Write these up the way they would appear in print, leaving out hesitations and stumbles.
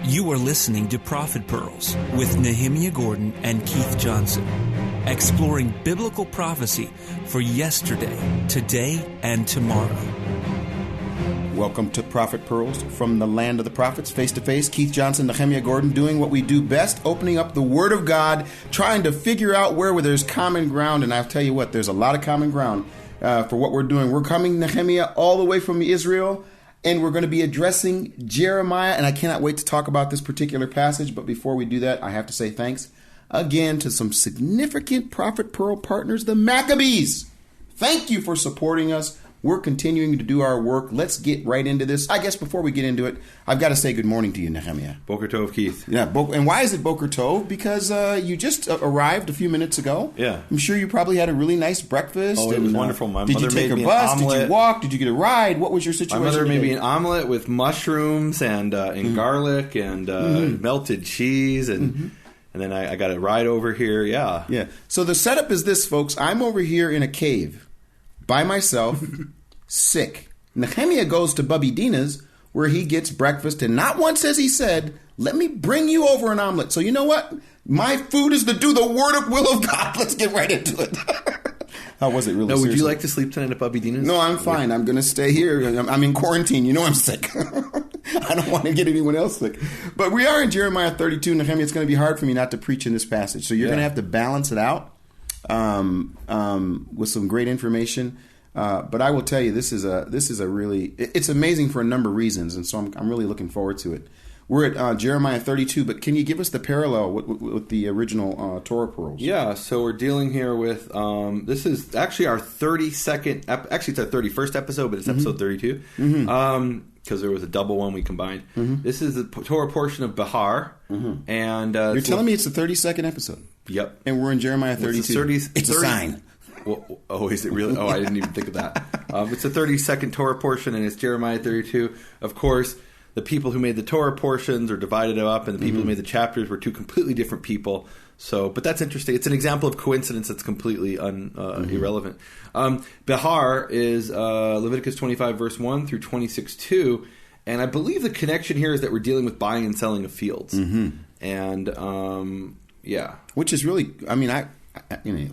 You are listening to Prophet Pearls with Nehemia Gordon and Keith Johnson, exploring biblical prophecy for yesterday, today, and tomorrow. Welcome to Prophet Pearls from the land of the prophets, face to face. Keith Johnson, Nehemia Gordon, doing what we do best, opening up the Word of God, trying to figure out where there's common ground. And I'll tell you what, there's a lot of common ground for what we're doing. We're coming, Nehemia, all the way from Israel. And we're going to be addressing Jeremiah, and I cannot wait to talk about this particular passage. But before we do that, I have to say thanks again to some significant Prophet Pearl partners, the Maccabees. Thank you for supporting us. We're continuing to do our work. Let's get right into this. I guess before we get into it, I've got to say good morning to you, Nehemia. Boker Tov, Keith. Yeah, and why is it Boker Tov? Because you just arrived a few minutes ago. Yeah. I'm sure you probably had a really nice breakfast. Oh, it was wonderful. My did mother you take made a me bus? an omelet. Did you walk? Did you get a ride? What was your situation? My mother made today? me an omelet with mushrooms and garlic and melted cheese and then I got a ride over here. Yeah. Yeah. So the setup is this, folks. I'm over here in a cave by myself. Sick. Nehemia goes to Bubby Dina's where he gets breakfast, and not once has he said, let me bring you over an omelet. So you know what? My food is to do the will of God. Let's get right into it. How was it really? No, would seriously? you like to sleep tonight at Bubby Dina's? No, I'm fine. I'm going to stay here. I'm in quarantine. You know I'm sick. I don't want to get anyone else sick. But we are in Jeremiah 32, Nehemia. It's going to be hard for me not to preach in this passage. So you're going to have to balance it out with some great information. But I will tell you, this is a really, it's amazing for a number of reasons, and so I'm really looking forward to it. We're at Jeremiah 32, but can you give us the parallel with the original Torah pearls? Yeah, so we're dealing here with, this is actually our 32nd, actually it's our 31st episode, but it's episode 32, because there was a double one we combined. This is the Torah portion of Behar, and... You're telling me it's the 32nd episode? Yep. And we're in Jeremiah 32. It's a sign. Well, oh, is it really? Oh, I didn't even think of that. It's a 30-second Torah portion, and it's Jeremiah 32. Of course, the people who made the Torah portions are divided up, and the people who made the chapters were two completely different people. So, but that's interesting. It's an example of coincidence that's completely irrelevant. Behar is Leviticus 25, verse 1 through 26, 2. And I believe the connection here is that we're dealing with buying and selling of fields. And, yeah. Which is really, I mean,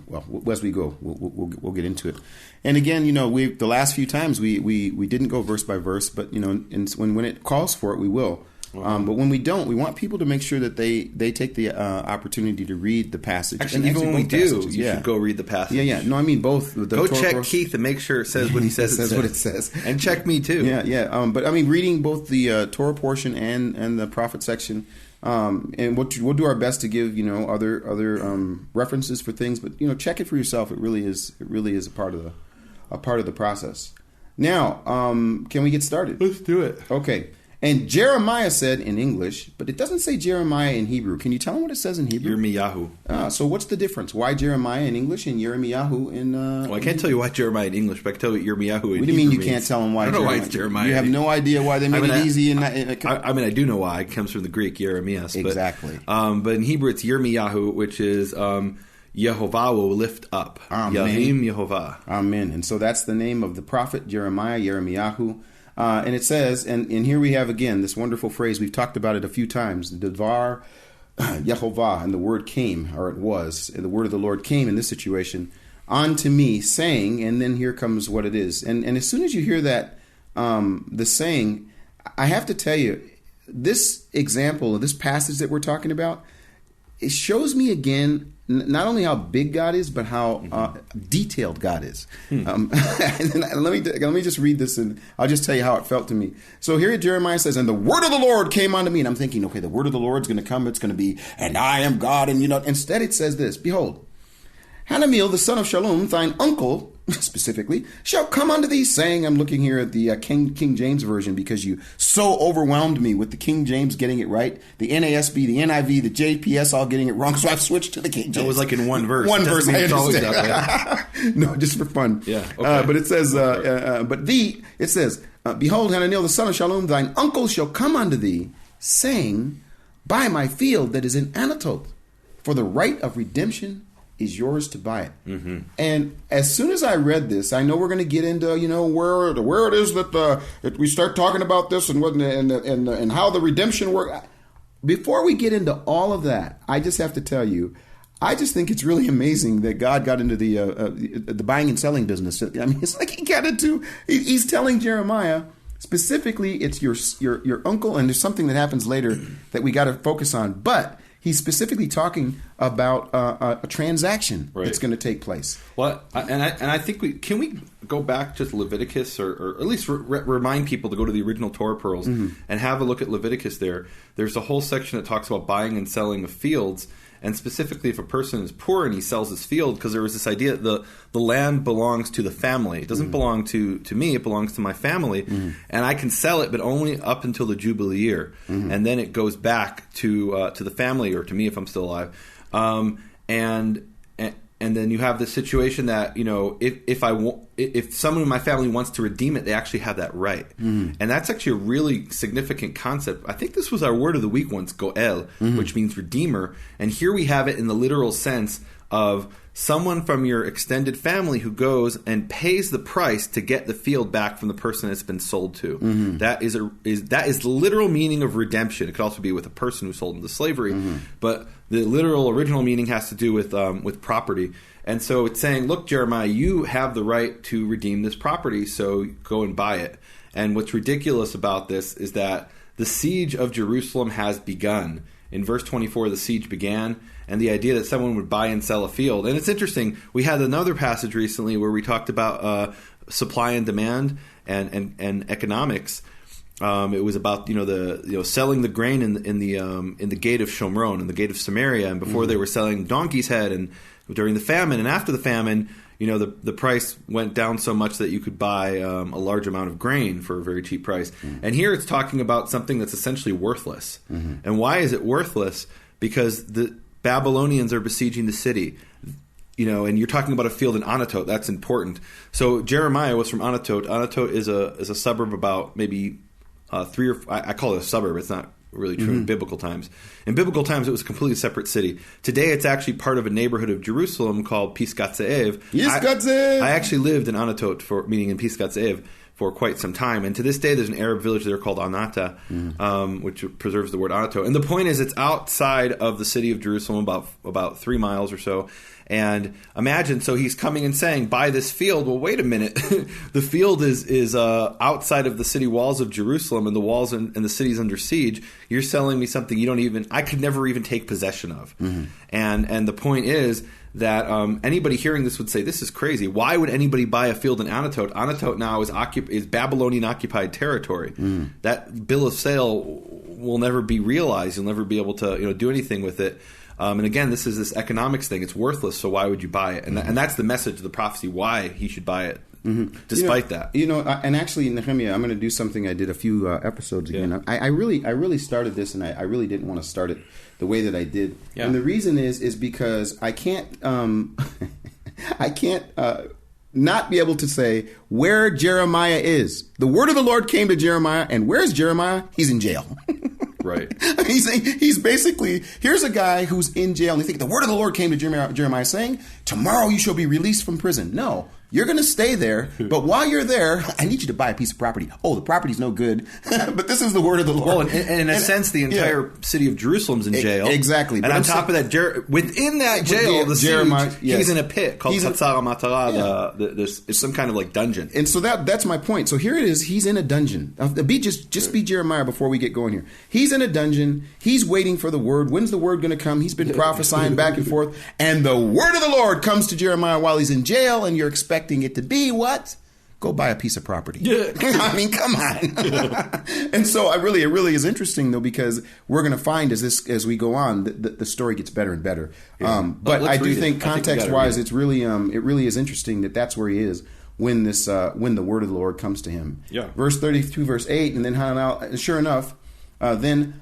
well, as we go, we'll get into it. And again, the last few times we didn't go verse by verse, but and when it calls for it, we will. But when we don't, we want people to make sure that they take the opportunity to read the passage. Actually, even when we do, you should go read the passage. Yeah. No, I mean both. Go check Keith and make sure it says what he says. It says what it says, and check me too. Yeah. But I mean, reading both the Torah portion and the prophet section. And we'll do our best to give other references for things, but check it for yourself. It really is a part of the process. Now, can we get started? Let's do it. Okay. And Jeremiah said in English, but it doesn't say Jeremiah in Hebrew. Can you tell them what it says in Hebrew? Yirmiyahu. So what's the difference? Why Jeremiah in English and Yirmiyahu in... well, I can't tell you why Jeremiah in English, but I can tell you what Yirmiyahu in Hebrew. What do you mean you can't tell them why? I don't know why it's Jeremiah. You have no idea why they made it easy. I do know why. It comes from the Greek, Jeremias. Exactly. But in Hebrew, it's Yirmiyahu, which is... Yehovah will lift up. Amen. Yahim Yehovah. Amen. And so that's the name of the prophet Jeremiah, Yirmiyahu. And it says, and here we have again this wonderful phrase. We've talked about it a few times. The Devar Yehovah, and the word came, or it was, and the word of the Lord came in this situation unto me, saying, and then here comes what it is. And as soon as you hear that, the saying, I have to tell you, this example of this passage that we're talking about, it shows me again not only how big God is, but how detailed God is. And let me just read this, and I'll just tell you how it felt to me. So here Jeremiah says, and the word of the Lord came unto me. And I'm thinking, okay, the word of the Lord's going to come. It's going to be, and I am God. And instead it says this, behold, Hanameel, the son of Shallum, thine uncle, specifically, shall come unto thee, saying, I'm looking here at the King James Version because you so overwhelmed me with the King James getting it right, the NASB, the NIV, the JPS all getting it wrong, so I've switched to the King James. It was like in one verse. One verse, I understand. That way. No, just for fun. Yeah, okay. But it says, it says, behold, Hananiel, the son of Shallum, thine uncle shall come unto thee, saying, buy my field that is in Anatoth, for the right of redemption is yours to buy it. And as soon as I read this, I know we're going to get into where it is that we start talking about this and how the redemption works. before we get into all of that, I just have to tell you, I just think it's really amazing that God got into the buying and selling business. I mean, it's like he got into. He's telling Jeremiah specifically, it's your uncle, and there's something that happens later that we got to focus on. But he's specifically talking about a transaction that's going to take place. Well, and I think can we go back to Leviticus, or at least remind people to go to the original Torah pearls and have a look at Leviticus. There's a whole section that talks about buying and selling of fields. And specifically, if a person is poor and he sells his field, because there was this idea that the land belongs to the family. It doesn't belong to me. It belongs to my family. And I can sell it, but only up until the Jubilee year. And then it goes back to the family, or to me if I'm still alive. And then you have the situation that, if someone in my family wants to redeem it, they actually have that right. And that's actually a really significant concept. I think this was our word of the week once, goel, which means redeemer. And here we have it in the literal sense of someone from your extended family who goes and pays the price to get the field back from the person it's been sold to. That is the literal meaning of redemption. It could also be with a person who sold into slavery, but the literal original meaning has to do with property. And so it's saying, look, Jeremiah, you have the right to redeem this property, so go and buy it. And what's ridiculous about this is that the siege of Jerusalem has begun. In verse 24, the siege began, and the idea that someone would buy and sell a field. And it's interesting, we had another passage recently where we talked about supply and demand and economics. It was about selling the grain in the gate of Shomron, in the gate of Samaria, and before they were selling donkey's head, and during the famine and after the famine, the price went down so much that you could buy a large amount of grain for a very cheap price. And here it's talking about something that's essentially worthless. And why is it worthless? Because the Babylonians are besieging the city. And you're talking about a field in Anatot. That's important. So Jeremiah was from Anatot. Anatot is a suburb about maybe I call it a suburb. It's not really true in biblical times. In biblical times, it was a completely separate city. Today, it's actually part of a neighborhood of Jerusalem called Pisgat Ze'ev. I actually lived in Anatot, meaning in Pisgat Ze'ev, for quite some time. And to this day, there's an Arab village there called Anata, which preserves the word Anatot. And the point is, it's outside of the city of Jerusalem, about 3 miles or so. And imagine, so he's coming and saying, buy this field. Well, wait a minute. The field is outside of the city walls of Jerusalem, and the walls and the city's under siege. You're selling me something I could never even take possession of. And the point is that anybody hearing this would say, this is crazy. Why would anybody buy a field in Anatot? Anatot now is Babylonian occupied territory. That bill of sale will never be realized. You'll never be able to do anything with it. And again, this is this economics thing. It's worthless, so why would you buy it? And that's the message of the prophecy, why he should buy it, despite that. And actually, Nehemia, I'm going to do something I did a few episodes ago. Yeah. I really started this, and I really didn't want to start it the way that I did. Yeah. And the reason is because I can't not be able to say where Jeremiah is. The word of the Lord came to Jeremiah, and where's Jeremiah? He's in jail. Right. He's basically, here's a guy who's in jail, and you think the word of the Lord came to Jeremiah saying, tomorrow you shall be released from prison. No, you're going to stay there, but while you're there, I need you to buy a piece of property. Oh, the property's no good, but this is the word of the Lord. Well, and in a sense, the entire city of Jerusalem's in jail. Exactly. And on top of that, within that jail, the Jeremiah, he's in a pit called Chatzar HaMatara. It's some kind of like dungeon. And so that's my point. So here it is. He's in a dungeon. Be Jeremiah before we get going here. He's in a dungeon. He's waiting for the word. When's the word going to come? He's been prophesying back and forth. And the word of the Lord comes to Jeremiah while he's in jail, and you're expecting it to be what? Go buy a piece of property. Yeah. I mean, come on. And so it really is interesting, though, because we're going to find as we go on, the story gets better and better. Yeah. But I do think context-wise, it really is interesting that that's where he is when the word of the Lord comes to him. Yeah. Verse 32, verse 8, and then Hanamel, sure enough, then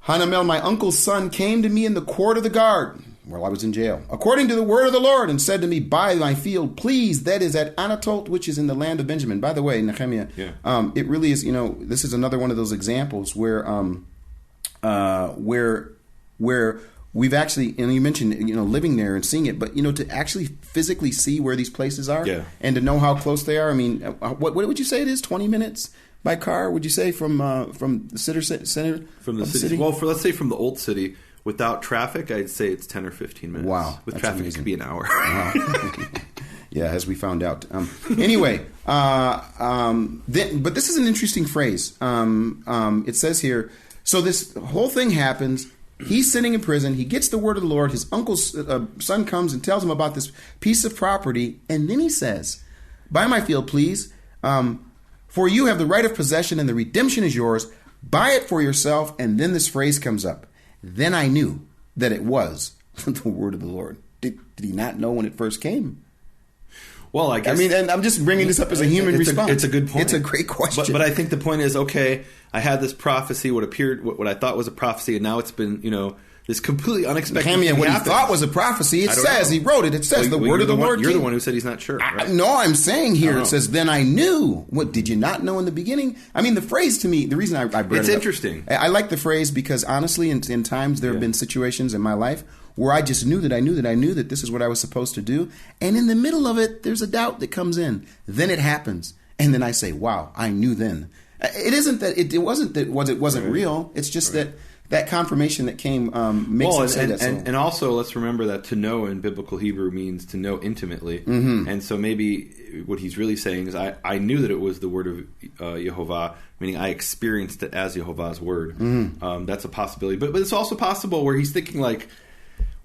Hanamel, my uncle's son, came to me in the court of the guard while I was in jail, according to the word of the Lord, and said to me, buy my field, please, that is at Anatot, which is in the land of Benjamin. By the way, Nehemia, it really is, this is another one of those examples where we've actually, and you mentioned, living there and seeing it, but, to actually physically see where these places are and to know how close they are. I mean, what would you say it is? 20 minutes by car? Would you say from the center from the of city? Well, let's say from the old city without traffic, I'd say it's 10 or 15 minutes. Wow, with that's traffic, amazing. it could be an hour. Wow. Yeah, as we found out. Anyway, but this is an interesting phrase. It says here, so this whole thing happens. He's sitting in prison. He gets the word of the Lord. His uncle's son comes and tells him about this piece of property. And then he says, buy my field, please. For you have the right of possession and the redemption is yours. Buy it for yourself. And then this phrase comes up. Then I knew that it was the word of the Lord. Did he not know when it first came? Well, I guess. And I'm just bringing this up as a human response. It's a good point. It's a great question. But I think the point is, okay, I had this prophecy, what I thought was a prophecy, and now it's been, this completely unexpected thing Nehemia, what happened. he thought was a prophecy, it says, he wrote it, it says the word of the Lord You're came. the one who said he's not sure. Right? No, I'm saying here, it says, then I knew. What, did you not know in the beginning? I mean, the phrase to me, the reason I brought it up. It's interesting. I like the phrase because honestly, in times there have been situations in my life where I just knew that this is what I was supposed to do. And in the middle of it, there's a doubt that comes in. Then it happens. And then I say, wow, I knew then. It isn't that it wasn't that it wasn't real. It's just that confirmation that came makes it say that. And also, let's remember that to know in biblical Hebrew means to know intimately. Mm-hmm. And so maybe what he's really saying is I knew that it was the word of Yehovah, meaning I experienced it as Yehovah's word. Mm-hmm. That's a possibility. But it's also possible where he's thinking like,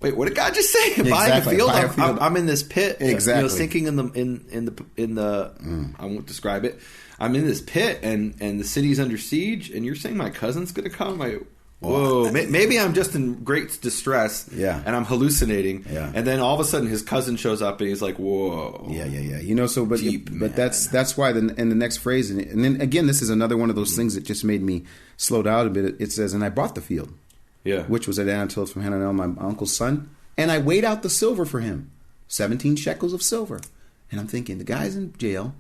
wait, what did God just say? Exactly. Buying a field? I'm in this pit, exactly. sinking in the. I won't describe it. I'm in this pit, and the city's under siege, and you're saying my cousin's going to come? Whoa! Maybe I'm just in great distress, and I'm hallucinating, and then all of a sudden his cousin shows up, and he's like, "Whoa!" Yeah. But that's why in the next phrase, and then again, this is another one of those things that just made me slow down a bit. It says, "And I bought the field." Which was at Anatol from Hananel, my uncle's son. And I weighed out the silver for him, 17 shekels of silver. And I'm thinking, the guy's in jail.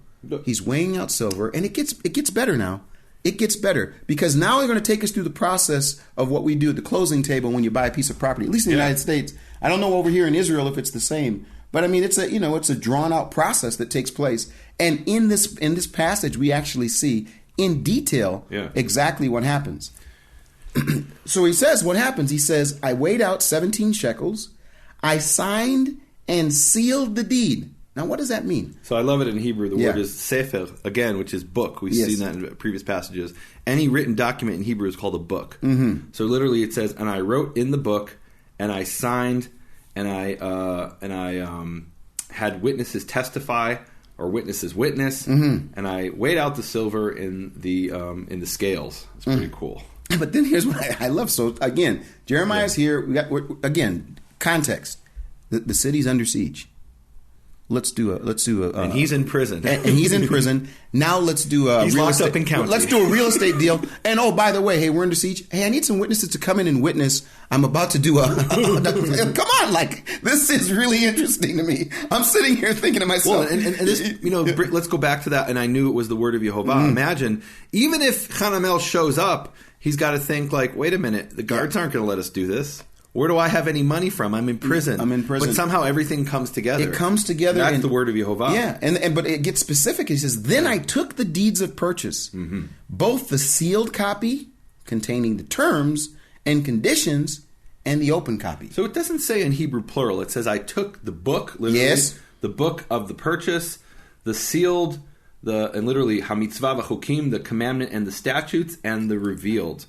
He's weighing out silver. And it gets better now. It gets better. Because now they're going to take us through the process of what we do at the closing table when you buy a piece of property. At least in the United States. I don't know over here in Israel if it's the same. But I mean, it's a drawn out process that takes place. And in this passage, we actually see in detail exactly what happens. So he says, what happens? He says, I weighed out 17 shekels. I signed and sealed the deed. Now, what does that mean? So I love it in Hebrew. The word is sefer, again, which is book. We've seen that in previous passages. Any written document in Hebrew is called a book. Mm-hmm. So literally it says, and I wrote in the book, and I signed, and I had witnesses testify, or witnesses witness, and I weighed out the silver in the scales. It's pretty cool. But then here's what I love. So again, Jeremiah's here. Again, context. The city's under siege. Let's do a. And he's in prison. And he's in prison. Now let's do a. He's locked up in county. Let's do a real estate deal. And oh, by the way, hey, we're under siege. Hey, I need some witnesses to come in and witness. I'm about to do a. Come on, this is really interesting to me. I'm sitting here thinking to myself. Well, and this, let's go back to that. And I knew it was the word of Yehovah. Mm-hmm. Imagine, even if Hanamel shows up, he's got to think wait a minute, the guards aren't going to let us do this. Where do I have any money from? I'm in prison. But somehow everything comes together. It comes together. That's the word of Yehovah. Yeah, but it gets specific. He says, then I took the deeds of purchase, both the sealed copy containing the terms and conditions and the open copy. So it doesn't say in Hebrew plural. It says I took the book, literally, the book of the purchase, the sealed, and literally hamitzvah v'chukim, the commandment and the statutes, and the revealed.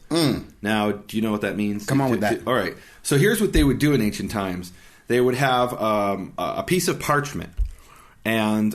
Now, do you know what that means? Come on with that. All right. So here's what they would do in ancient times. They would have a piece of parchment, and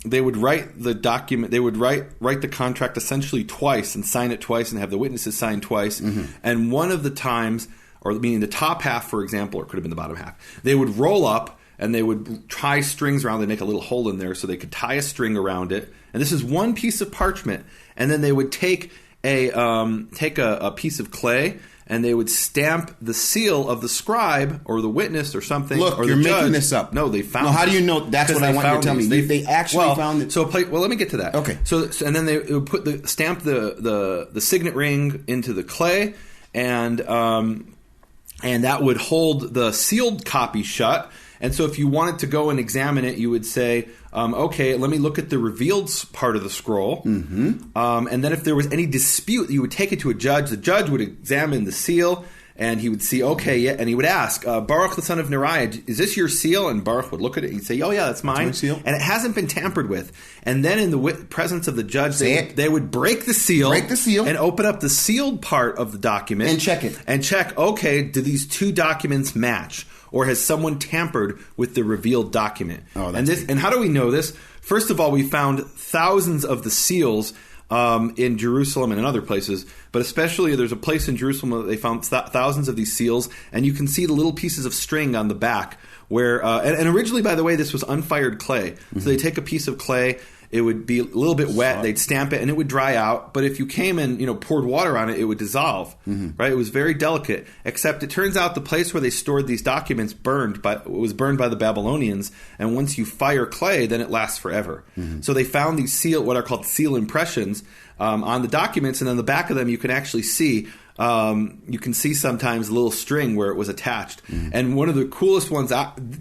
they would write the document. They would write the contract essentially twice and sign it twice and have the witnesses sign twice. Mm-hmm. And one of the times, or meaning the top half, for example, or it could have been the bottom half, they would roll up and they would tie strings around. They make a little hole in there so they could tie a string around it. And this is one piece of parchment. And then they would take a piece of clay and they would stamp the seal of the scribe or the witness or something. Look, or you're the judge. making this up. No, they found. No, how do you know? That's what I want you to tell me. They actually found it. Well, let me get to that. Okay. So and then they would stamp the signet ring into the clay, and that would hold the sealed copy shut. And so if you wanted to go and examine it, you would say, okay, let me look at the revealed part of the scroll. And then if there was any dispute, you would take it to a judge. The judge would examine the seal, and he would see, okay, yeah, and he would ask, Baruch the son of Neriah, is this your seal? And Baruch would look at it and he'd say, oh yeah, that's mine. That's my seal. And it hasn't been tampered with. And then in the presence of the judge, they would break the seal. And open up the sealed part of the document. And check it. And check, okay, do these two documents match? Or has someone tampered with the revealed document? Oh, and how do we know this? First of all, we found thousands of the seals in Jerusalem and in other places, but especially there's a place in Jerusalem that they found thousands of these seals, and you can see the little pieces of string on the back where, and originally, by the way, this was unfired clay. So they take a piece of clay, it would be a little bit wet, they'd stamp it, and it would dry out, but if you came and poured water on it, it would dissolve, right? It was very delicate, except it turns out the place where they stored these documents was burned by the Babylonians, and once you fire clay, then it lasts forever. So they found these what are called seal impressions on the documents, and on the back of them you can actually see sometimes a little string where it was attached. And one of the coolest ones,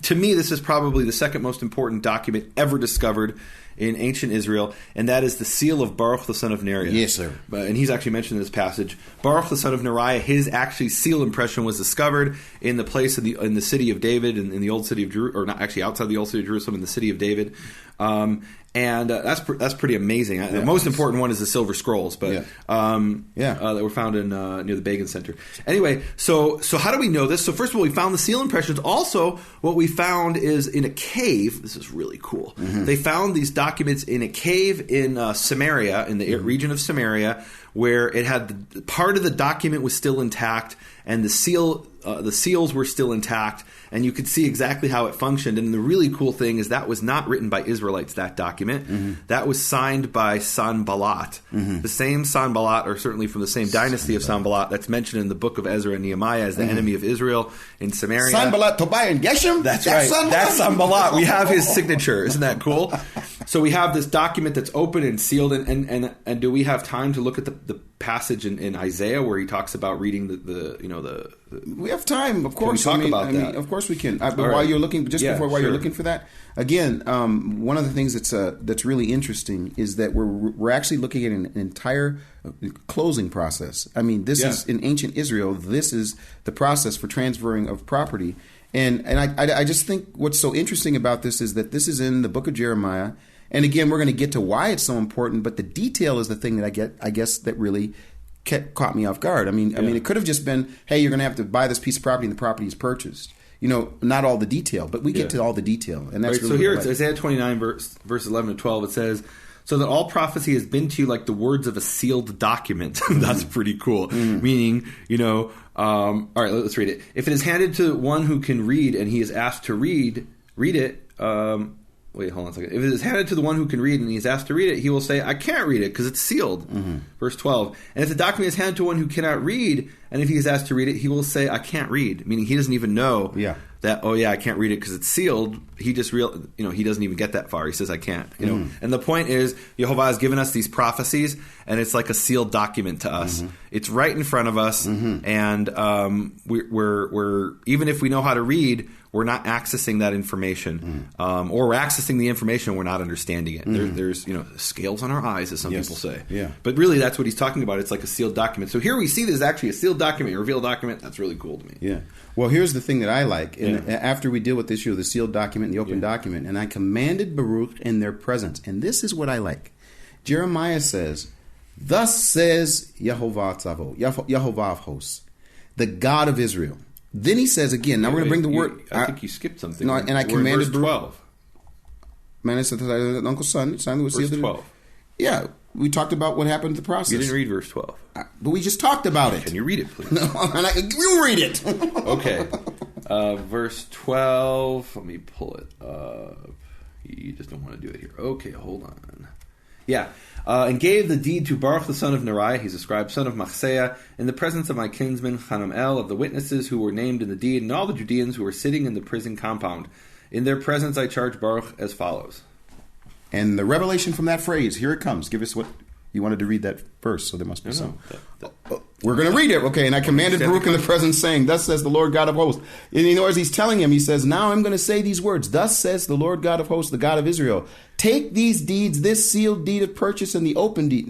to me, this is probably the second most important document ever discovered in ancient Israel, and that is the seal of Baruch the son of Neriah. Yes, sir. And he's actually mentioned in this passage. Baruch the son of Neriah, his actually seal impression was discovered in the place in the city of David, in the old city of Jerusalem, or not actually outside the old city of Jerusalem, in the city of David. And that's pretty amazing. The most important one is the silver scrolls, but that were found in near the Begin Center. Anyway, so how do we know this? So first of all, we found the seal impressions. Also, what we found is in a cave. This is really cool. They found these documents in a cave in Samaria, in the region of Samaria, where it had part of the document was still intact, and the seals were still intact, and you could see exactly how it functioned. And the really cool thing is that was not written by Israelites, that document. That was signed by Sanballat. The same Sanballat, or certainly from the same dynasty of Sanballat, that's mentioned in the book of Ezra and Nehemiah as the enemy of Israel in Samaria. Sanballat, Tobiah, and Geshem? That's right. That's Sanballat. We have his signature. Isn't that cool? So we have this document that's open and sealed, and do we have time to look at the passage in Isaiah where he talks about reading the we have time, of course. Can we talk about that? Of course we can. But while you're looking, you're looking for that, again, one of the things that's really interesting is that we're actually looking at an entire closing process. I mean, this is in ancient Israel. This is the process for transferring of property, and I just think what's so interesting about this is that this is in the book of Jeremiah. And again, we're going to get to why it's so important, but the detail is the thing that I guess that really caught me off guard. I mean, it could have just been, hey, you're going to have to buy this piece of property, and the property is purchased. Not all the detail, but we get to all the detail, and that's right. So here it's Isaiah 29, verse 11 to 12. It says, "So that all prophecy has been to you like the words of a sealed document." That's pretty cool. Meaning, all right, let's read it. If it is handed to one who can read, and he is asked to read it. Wait, hold on a second. If it is handed to the one who can read and he is asked to read it, he will say, I can't read it because it's sealed. Verse 12. And if the document is handed to one who cannot read, and if he is asked to read it, he will say, I can't read. Meaning he doesn't even know that, I can't read it because it's sealed. He just he doesn't even get that far. He says, I can't. And the point is, Yehovah has given us these prophecies, and it's like a sealed document to us. It's right in front of us, and we're even if we know how to read, we're not accessing that information, or we're accessing the information and we're not understanding it. There's scales on our eyes, as some people say. Yeah. But really, that's what he's talking about. It's like a sealed document. So here we see there's actually a sealed document, a revealed document. That's really cool to me. Yeah. Well, here's the thing that I like. And after we deal with the issue of the sealed document and the open document, and I commanded Baruch in their presence. And this is what I like. Jeremiah says, thus says Yehovah Tzavot, Yehovah of hosts, the God of Israel. Then he says again, now we're going to bring the word. I think you skipped something. No, and I commanded verse 12. Uncle son was verse 12. Yeah, we talked about what happened to the process. You didn't read verse 12. But we just talked about it. Can you read it, please? No, you read it. Okay. Verse 12. Let me pull it up. You just don't want to do it here. Okay, hold on. Yeah. And gave the deed to Baruch the son of Neriah, he's a scribe, son of Machseah, in the presence of my kinsman Hanamel, of the witnesses who were named in the deed, and all the Judeans who were sitting in the prison compound. In their presence I charge Baruch as follows. And the revelation from that phrase, here it comes. Give us what You wanted to read that first, so there must be some. We're going to read it. Okay, and I commanded Baruch in the presence, saying, thus says the Lord God of hosts. And you know, as he's telling him, he says, now I'm going to say these words. Thus says the Lord God of hosts, the God of Israel. Take these deeds, this sealed deed of purchase and the open deed.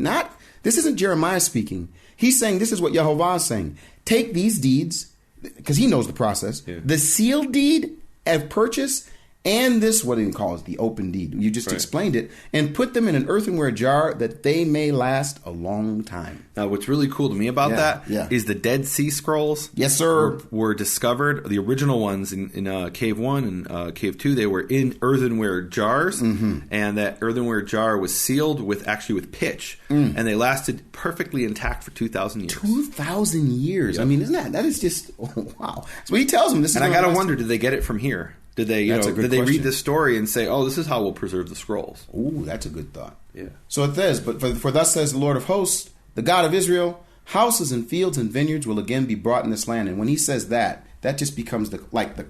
This isn't Jeremiah speaking. He's saying, this is what Yehovah is saying. Take these deeds, because he knows the process. Yeah. The sealed deed of purchase and this, what he calls the open deed. You just explained it. And put them in an earthenware jar that they may last a long time. Now, what's really cool to me about that is the Dead Sea Scrolls. Yes, sir. Were discovered. The original ones in Cave 1 and Cave 2, they were in earthenware jars. Mm-hmm. And that earthenware jar was sealed with pitch. And they lasted perfectly intact for 2,000 years. 2,000 years. Yep. I mean, isn't that is just, wow. So he tells them this is. And I got to wonder, did they get it from here? Did they, did they read this story and say, "Oh, this is how we'll preserve the scrolls"? Ooh, that's a good thought. Yeah. So it says, "But for thus says the Lord of hosts, the God of Israel, houses and fields and vineyards will again be brought in this land." And when he says that just becomes the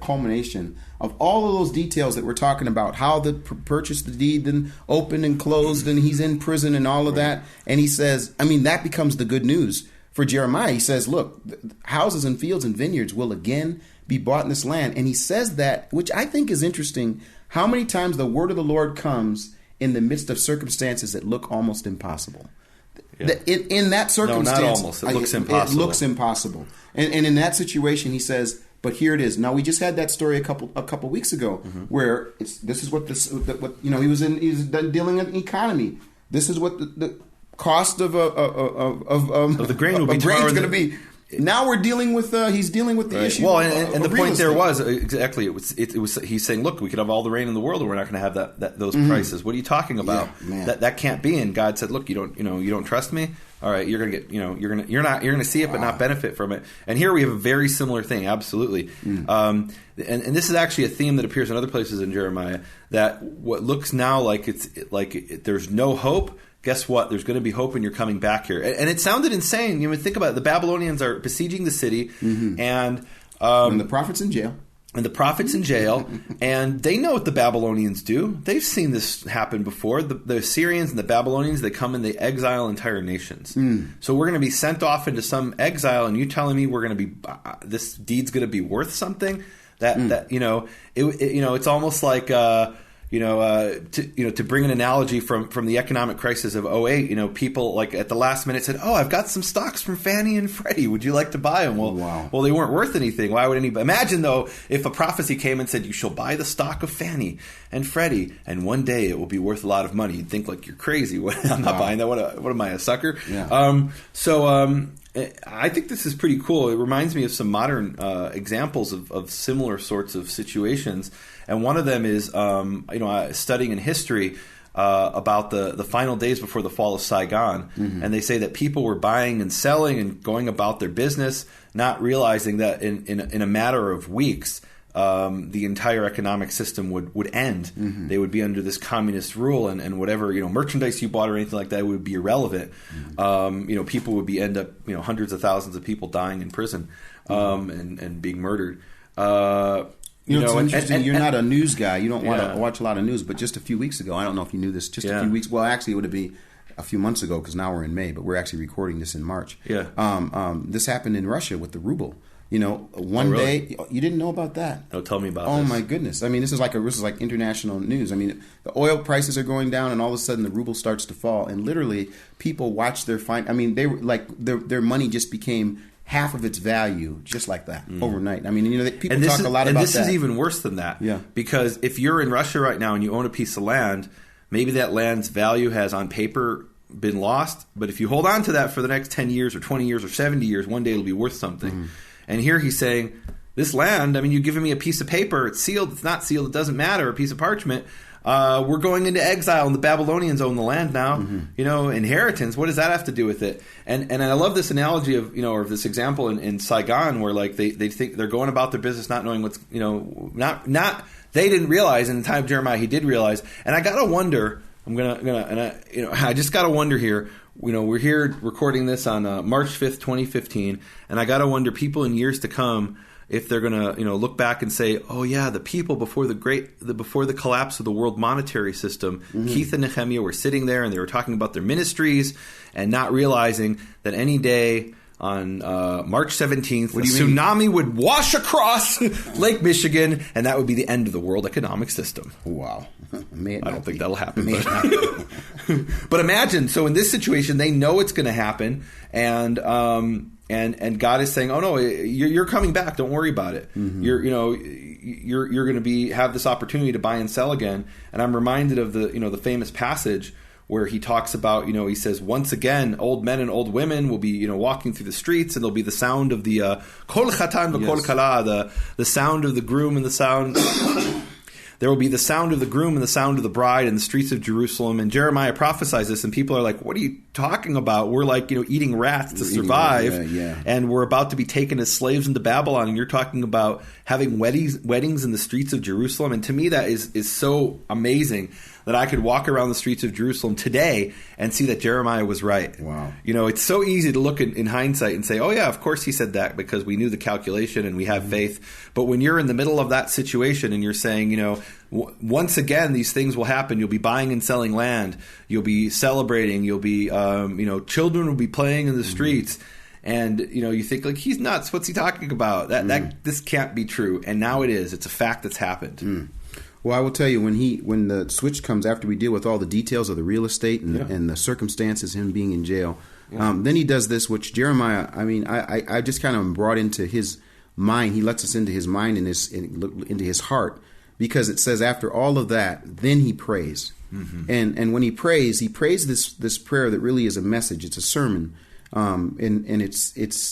culmination of all of those details that we're talking about. How the purchased the deed and opened and closed, and he's in prison and all of that. And he says, I mean, that becomes the good news for Jeremiah. He says, "Look, houses and fields and vineyards will again be bought in this land." And he says that, which I think is interesting, how many times the word of the Lord comes in the midst of circumstances that look almost impossible. Yeah. In that circumstance, no, not almost. It looks impossible. It looks impossible. And in that situation, he says, but here it is. Now, we just had that story a couple weeks ago, where he was dealing with economy. This is what the cost of the grain will be going to be. Now we're dealing with he's dealing with the issue. Well, and the point there was exactly it was he's saying, look, we could have all the rain in the world, and we're not going to have those prices. What are you talking about? Yeah, that can't be. And God said, look, you don't trust me. All right, you're going to get you're going to see it, but not benefit from it. And here we have a very similar thing. Absolutely. And this is actually a theme that appears in other places in Jeremiah. That what looks now like there's no hope. Guess what? There's going to be hope when you're coming back here. And it sounded insane. You would think about it. The Babylonians are besieging the city, and the prophet's in jail. And they know what the Babylonians do. They've seen this happen before. The Assyrians and the Babylonians, they come and they exile entire nations. So we're going to be sent off into some exile, and you telling me we're going to be this deed's going to be worth something? It's almost like. To bring an analogy from the economic crisis of 2008, people like at the last minute said, "Oh, I've got some stocks from Fannie and Freddie. Would you like to buy them?" Well, they weren't worth anything. Why would anybody? Imagine though, if a prophecy came and said, "You shall buy the stock of Fannie and Freddie, and one day it will be worth a lot of money." You'd think like you're crazy. I'm not buying that. What am I, a sucker? Yeah. I think this is pretty cool. It reminds me of some modern examples of similar sorts of situations. And one of them is, studying in history about the final days before the fall of Saigon. And they say that people were buying and selling and going about their business, not realizing that in a matter of weeks, the entire economic system would end. They would be under this communist rule, and whatever merchandise you bought or anything like that would be irrelevant. People would end up hundreds of thousands of people dying in prison and being murdered. It's interesting. You're not a news guy. You don't want to watch a lot of news. But just a few weeks ago, I don't know if you knew this. Just a few weeks. Well, actually, it would be a few months ago because now we're in May. But we're actually recording this in March. Yeah. This happened in Russia with the ruble. One day you didn't know about that. Oh, tell me about. Oh this. My goodness! I mean, this is like international news. I mean, the oil prices are going down, and all of a sudden the ruble starts to fall, and literally people watch their I mean, they were like their money just became half of its value just like that overnight. I mean, people talk a lot about that. And this is even worse than that. Yeah. Because if you're in Russia right now and you own a piece of land, maybe that land's value has on paper been lost. But if you hold on to that for the next 10 years or 20 years or 70 years, one day it'll be worth something. And here he's saying, this land, I mean, you're giving me a piece of paper. It's sealed. It's not sealed. It doesn't matter. A piece of parchment. We're going into exile, and the Babylonians own the land now. Inheritance. What does that have to do with it? And I love this analogy of or this example in Saigon, where like they think they're going about their business, not knowing what's not they didn't realize. In the time of Jeremiah, he did realize. And I gotta wonder. I just gotta wonder here. We're here recording this on March 5th, 2015, and I gotta wonder, people in years to come. if they're going to, look back and say, oh yeah, the people before the collapse of the world monetary system, Keith and Nehemia were sitting there and they were talking about their ministries and not realizing that any day on March 17th, a tsunami would wash across Lake Michigan, and that would be the end of the world economic system. Wow. I don't think that'll happen. But imagine, so in this situation, they know it's going to happen, and God is saying, "Oh no, you're coming back. Don't worry about it. You're going to have this opportunity to buy and sell again." And I'm reminded of the famous passage where he talks about, he says, once again, old men and old women will be, walking through the streets, and there'll be the sound of the kol chatan v'kol kala, the sound of the groom and the sound. There will be the sound of the groom and the sound of the bride in the streets of Jerusalem. And Jeremiah prophesies this, and people are like, what are you talking about? We're like, eating rats to survive, and we're about to be taken as slaves into Babylon, and you're talking about having weddings in the streets of Jerusalem. And to me, that is so amazing that I could walk around the streets of Jerusalem today and see that Jeremiah was right. Wow. It's so easy to look in hindsight and say, oh yeah, of course he said that because we knew the calculation and we have faith. But when you're in the middle of that situation and you're saying, once again, these things will happen. You'll be buying and selling land. You'll be celebrating. You'll be, children will be playing in the streets. And, you think like, he's nuts. What's he talking about? This can't be true. And now it is. It's a fact that's happened. Well, I will tell you, when the switch comes after we deal with all the details of the real estate and the circumstances, him being in jail, then he does this, which Jeremiah, I just kind of brought into his mind. He lets us into his mind and into his heart, because it says after all of that, then he prays. And when he prays this prayer that really is a message. It's a sermon. And it's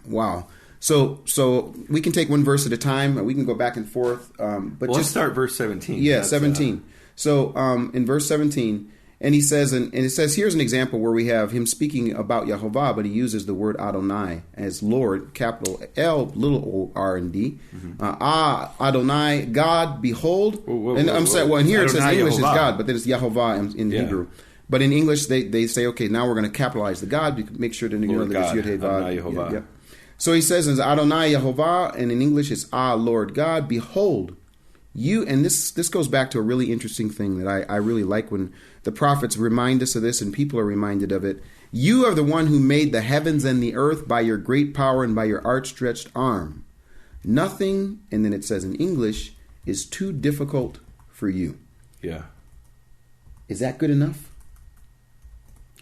wow. So we can take one verse at a time. We can go back and forth. But let's start verse 17. Yeah, 17. So in verse 17, and he says, and it says, here's an example where we have him speaking about Yehovah, but he uses the word Adonai as Lord, capital L, little R and D. Adonai, God, behold. And I'm saying, well, and here Adonai, it says English Yehovah is God, but then it's Yehovah in Hebrew. But in English, they say, okay, now we're going to capitalize the God to make sure that you know that it's Yod-Heh-Vav. Yep. So he says in Adonai Yehovah, and in English it's Lord God, behold, you, and this goes back to a really interesting thing that I really like when the prophets remind us of this and people are reminded of it. You are the one who made the heavens and the earth by your great power and by your outstretched arm. Nothing, and then it says in English, is too difficult for you. Yeah. Is that good enough?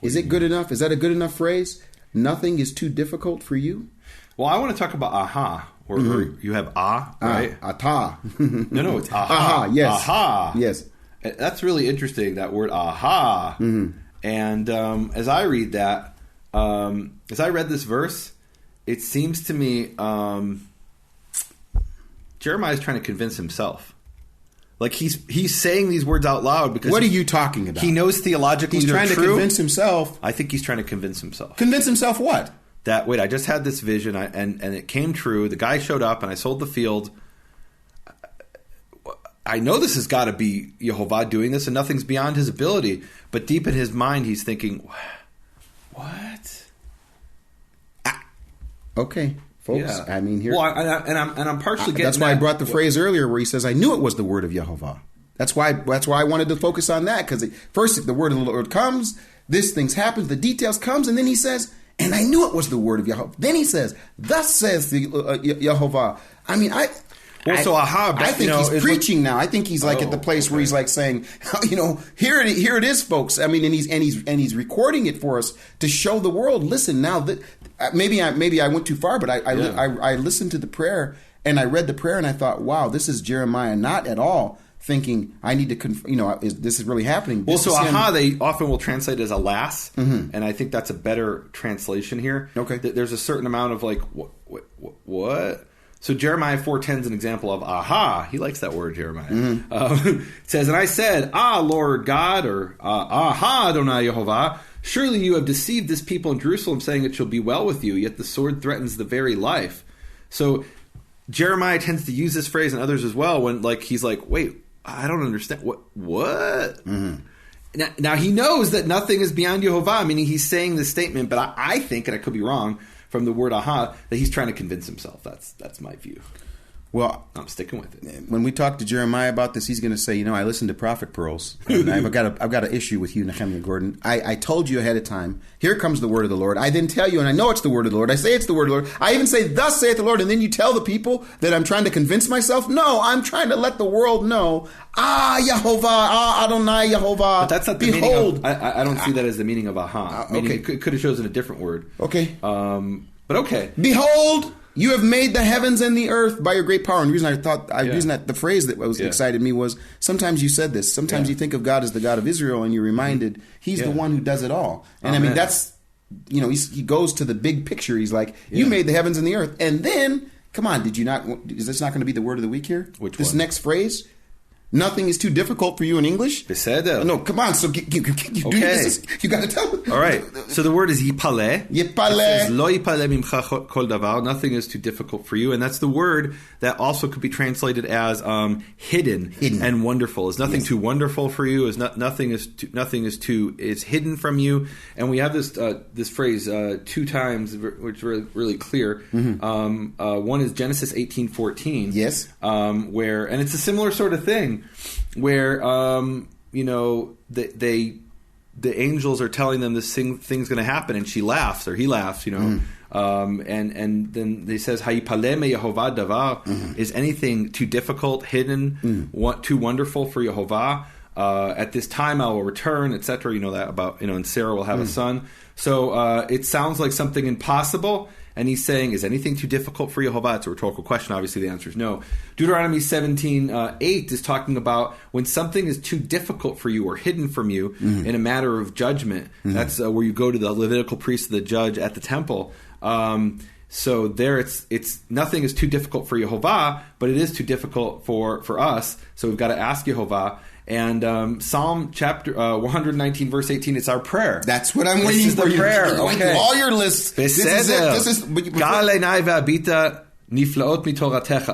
Is it good enough? Is that a good enough phrase? Nothing is too difficult for you? Well, I want to talk about aha, where you have right? Ata. No, it's aha. Aha, yes. Aha. Yes. That's really interesting, that word aha. And as I read that, as I read this verse, it seems to me Jeremiah is trying to convince himself. Like he's saying these words out loud because... What are you talking about? He knows theologically he's trying to convince himself. I think he's trying to convince himself. Convince himself what? That, wait, I just had this vision and it came true. The guy showed up and I sold the field. I know this has got to be Yehovah doing this and nothing's beyond his ability. But deep in his mind, he's thinking, what? Okay. Folks, Yeah. I mean, here. Well, I'm partially getting that's why that. I brought the phrase earlier where he says, I knew it was the word of Yehovah. That's why I wanted to focus on that, because first the word of the Lord comes, this things happens, the details comes, and then he says, and I knew it was the word of Yehovah. Then he says, thus says the Yehovah. I mean, I think he's preaching now. I think he's like at the place where he's like saying, here it is, folks. I mean, and he's recording it for us to show the world. Listen, now that maybe I went too far, but I listened to the prayer and I read the prayer and I thought, wow, this is Jeremiah not at all thinking I need to, this is really happening. Well, so they often will translate as alas, and I think that's a better translation here. Okay, there's a certain amount of like what. So Jeremiah 4:10 is an example of aha. He likes that word, Jeremiah. It says, and I said, Lord God, or aha, Adonai Yehovah, surely you have deceived this people in Jerusalem, saying it shall be well with you, yet the sword threatens the very life. So Jeremiah tends to use this phrase and others as well when he's like, wait, I don't understand. What? Now he knows that nothing is beyond Yehovah, meaning he's saying this statement, but I think, and I could be wrong, from the word aha, that he's trying to convince himself. That's my view. Well, I'm sticking with it. When we talk to Jeremiah about this, he's going to say, I listened to Prophet Pearls. And I've got an issue with you, Nehemia Gordon. I told you ahead of time, here comes the word of the Lord. I then tell you, and I know it's the word of the Lord. I say it's the word of the Lord. I even say, thus saith the Lord. And then you tell the people that I'm trying to convince myself. No, I'm trying to let the world know, Yehovah, Adonai Yehovah. But that's not the Behold. meaning of, I don't see that as the meaning of aha. Okay. It could have chosen a different word. Okay. But okay. Behold, you have made the heavens and the earth by your great power. And the reason the phrase that excited me was, sometimes you said this. Sometimes you think of God as the God of Israel, and you're reminded He's the one who does it all. And Amen. I mean, that's, he goes to the big picture. He's like, you made the heavens and the earth. And then, come on, is this not going to be the word of the week here? Which this one? next phrase? Nothing is too difficult for you in English? Beseder. No, come on. So you got to tell me. All right. So the word is yipaleh. Yipaleh. It says, Lo yipaleh mimcha kol davar. Nothing is too difficult for you. And that's the word that also could be translated as hidden and wonderful. Is nothing too wonderful for you? Nothing is hidden from you? And we have this phrase two times, which is really clear. Mm-hmm. One is Genesis 18:14. Yes. Where, and it's a similar sort of thing, where the angels are telling them this thing's going to happen, and she laughs, or he laughs, and then they says, "Hayipaleh me Yehovah davar." Is anything too difficult, hidden, too wonderful for Yehovah? At this time I will return, etc. You know that about, and Sarah will have a son. So it sounds like something impossible. And he's saying, is anything too difficult for Yehovah? It's a rhetorical question. Obviously, the answer is no. Deuteronomy 17:8 is talking about when something is too difficult for you or hidden from you in a matter of judgment. That's where you go to the Levitical priest, the judge at the temple. So there, it's nothing is too difficult for Yehovah, but it is too difficult for us. So we've got to ask Yehovah. And Psalm chapter 119, verse 18, it's our prayer. That's what I'm waiting for. This is the prayer. You're going through all your lists. This is it.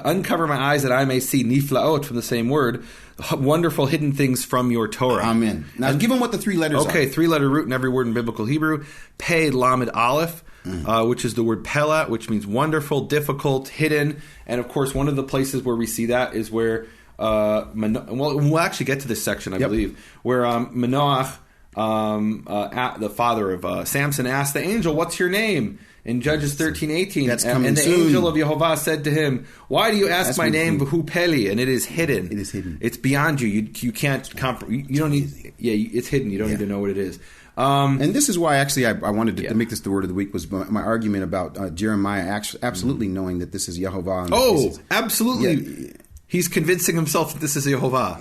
Uncover my eyes that I may see niflaot, from the same word, wonderful hidden things from your Torah. Amen. Now give them what the three letters are. Okay, three-letter root in every word in biblical Hebrew. Pei lamed aleph, which is the word pela, which means wonderful, difficult, hidden. And of course, one of the places where we see that is where we'll actually get to this section, I believe, where Manoach, the father of Samson, asked the angel, "What's your name?" In Judges 13:18, and the angel of Yehovah said to him, "Why do you ask my name, V'hu Peli?" And it is hidden. It is hidden. It's beyond you. You can't comprehend. You don't need. Yeah, it's hidden. You don't need to know what it is. And this is why, actually, I wanted to make this the word of the week, was my argument about Jeremiah absolutely knowing that this is Yehovah. Absolutely. Yeah. He's convincing himself that this is Yehovah.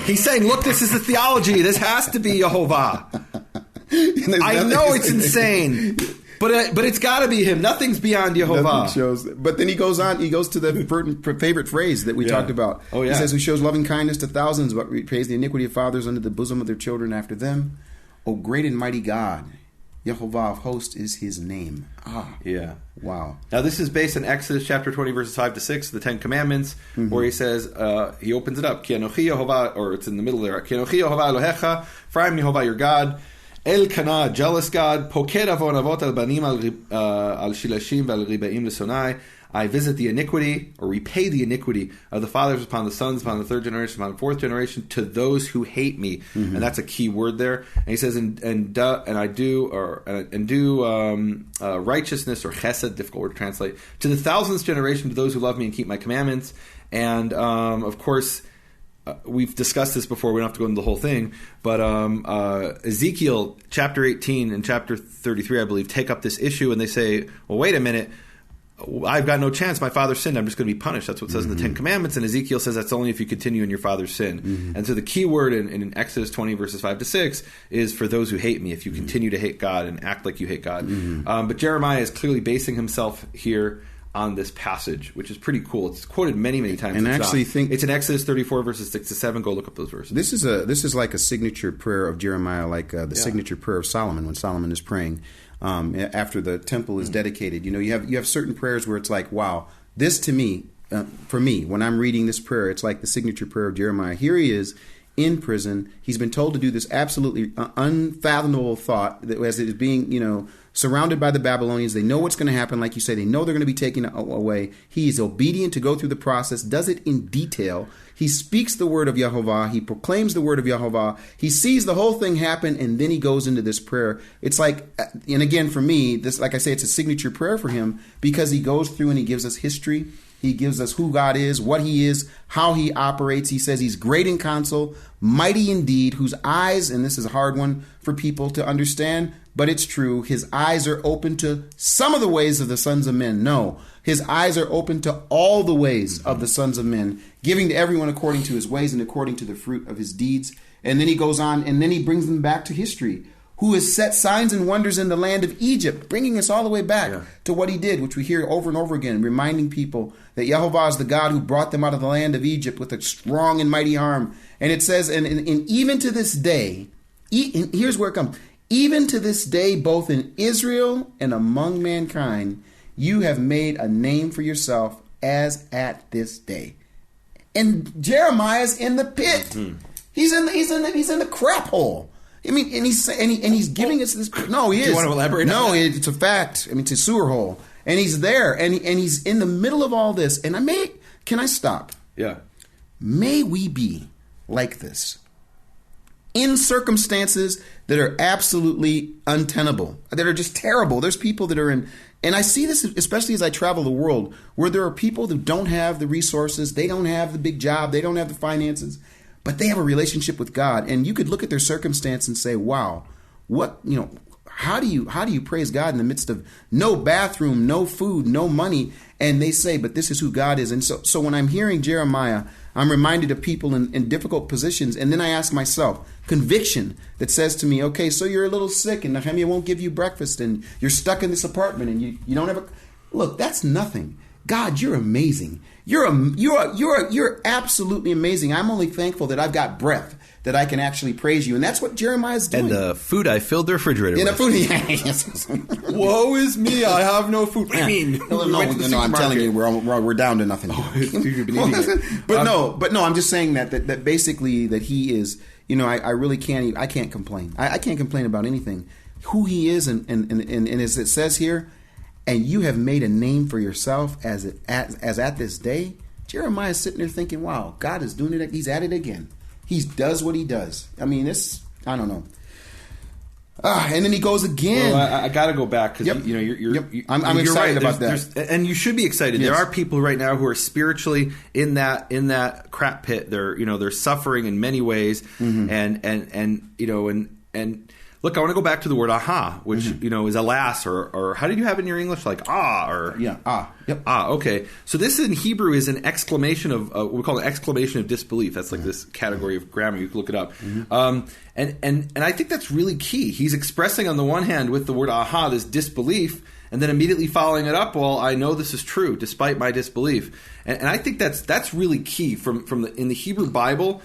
He's saying, look, this is the theology. This has to be Yehovah. I know it's insane, but it's got to be him. Nothing's beyond Yehovah. Nothing shows. But then he goes on. He goes to the favorite phrase that we talked about. Oh, yeah. He says, "Who shows loving kindness to thousands, but repays the iniquity of fathers under the bosom of their children after them. O great and mighty God, Yehovah of hosts is His name." Yeah. Wow. Now this is based on Exodus chapter 20, verses 5-6, the Ten Commandments, where he says, he opens it up, Ki Anochi Yehovah, or it's in the middle there, Ki Anochi Yehovah Elohecha, for I am Yehovah your God, El Kana, jealous God, Poked avon avot al banim al shilashim val ribaim lesonai. I visit the iniquity, or repay the iniquity of the fathers upon the sons, upon the third generation, upon the fourth generation, to those who hate me. And that's a key word there. And he says, and I do righteousness, or chesed, difficult word to translate, to the thousandth generation, to those who love me and keep my commandments. And of course, we've discussed this before. We don't have to go into the whole thing, but Ezekiel chapter 18 and chapter 33, I believe, take up this issue, and they say, well, wait a minute. I've got no chance. My father sinned. I'm just going to be punished. That's what it says in the Ten Commandments. And Ezekiel says that's only if you continue in your father's sin. And so the key word in Exodus 20, verses 5-6, is for those who hate me, if you continue to hate God and act like you hate God. But Jeremiah is clearly basing himself here on this passage, which is pretty cool. It's quoted many, many times. And it's in Exodus 34, verses 6-7. Go look up those verses. This is like a signature prayer of Jeremiah, like the signature prayer of Solomon when Solomon is praying. After the temple is dedicated, you have certain prayers where it's like, wow, this to me, for me, when I'm reading this prayer, it's like the signature prayer of Jeremiah. Here he is in prison. He's been told to do this absolutely unfathomable thought that as it is being, surrounded by the Babylonians. They know what's going to happen. Like you say, they know they're going to be taken away. He is obedient to go through the process, does it in detail. He speaks the word of Yehovah. He proclaims the word of Yehovah. He sees the whole thing happen, and then he goes into this prayer. It's like, and again, for me, this, like I say, it's a signature prayer for him because he goes through and he gives us history. He gives us who God is, what he is, how he operates. He says he's great in counsel, mighty indeed, whose eyes, and this is a hard one for people to understand, but it's true, his eyes are open to some of the ways of the sons of men. No, his eyes are open to all the ways of the sons of men, giving to everyone according to his ways and according to the fruit of his deeds. And then he goes on, and then he brings them back to history. Who has set signs and wonders in the land of Egypt, bringing us all the way back to what he did, which we hear over and over again, reminding people that Yehovah is the God who brought them out of the land of Egypt with a strong and mighty arm. And it says, and even to this day, here's where it comes, even to this day, both in Israel and among mankind, you have made a name for yourself as at this day. And Jeremiah's in the pit. Mm-hmm. He's in the crap hole. I mean, and he's giving us this. No, he is. Do you want to elaborate? No, on that? It's a fact. I mean, it's a sewer hole, and he's there, and he's in the middle of all this. And can I stop? Yeah. May we be like this in circumstances that are absolutely untenable, that are just terrible. There's people that are in, and I see this especially as I travel the world, where there are people that don't have the resources, they don't have the big job, they don't have the finances. But they have a relationship with God, and you could look at their circumstance and say, "Wow, how do you praise God in the midst of no bathroom, no food, no money?" And they say, "But this is who God is." And so when I'm hearing Jeremiah, I'm reminded of people in difficult positions, and then I ask myself, conviction that says to me, "Okay, so you're a little sick, and Nehemia won't give you breakfast, and you're stuck in this apartment, and you don't have a look." That's nothing. God, you're amazing. You're absolutely amazing. I'm only thankful that I've got breath, that I can actually praise you. And that's what Jeremiah's doing. And the food I filled the refrigerator with. Yes. Woe is me, I have no food. What do you mean? No, I'm telling you, we're down to nothing. But no, I'm just saying that basically that he is, I really can't complain. I can't complain about anything. Who he is, and as it says here, and you have made a name for yourself as at this day. Jeremiah's sitting there thinking, wow, God is doing it. He's at it again. He does what he does. I mean, I don't know. And then he goes again. Well, I got to go back because I'm excited about that. And you should be excited. Yes. There are people right now who are spiritually in that crap pit. They're suffering in many ways, mm-hmm. and look, I want to go back to the word aha, which, mm-hmm. Is alas, or how did you have it in your English? Like or... Yeah, Yep. Okay. So this in Hebrew is an exclamation of, we call it an exclamation of disbelief. That's like this category of grammar. You can look it up. Mm-hmm. And I think that's really key. He's expressing on the one hand with the word aha, this disbelief, and then immediately following it up, well, I know this is true despite my disbelief. And I think that's really key in the Hebrew Bible.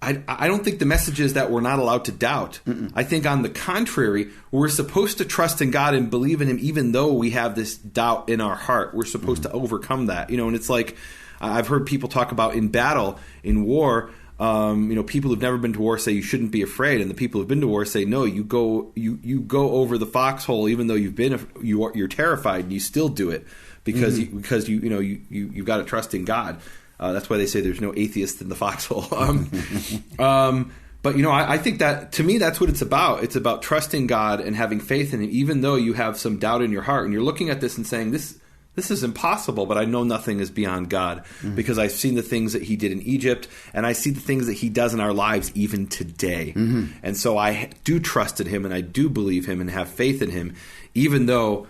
I don't think the message is that we're not allowed to doubt. Mm-mm. I think on the contrary, we're supposed to trust in God and believe in him even though we have this doubt in our heart. We're supposed to overcome that. And it's like I've heard people talk about in battle, in war, people who've never been to war say you shouldn't be afraid, and the people who've been to war say no, you go over the foxhole even though you're terrified and you still do it because mm-hmm. you've got to trust in God. That's why they say there's no atheist in the foxhole. But I think that, to me, that's what it's about. It's about trusting God and having faith in him, even though you have some doubt in your heart. And you're looking at this and saying, this is impossible, but I know nothing is beyond God mm-hmm. because I've seen the things that he did in Egypt, and I see the things that he does in our lives even today. Mm-hmm. And so I do trust in him, and I do believe him and have faith in him, even though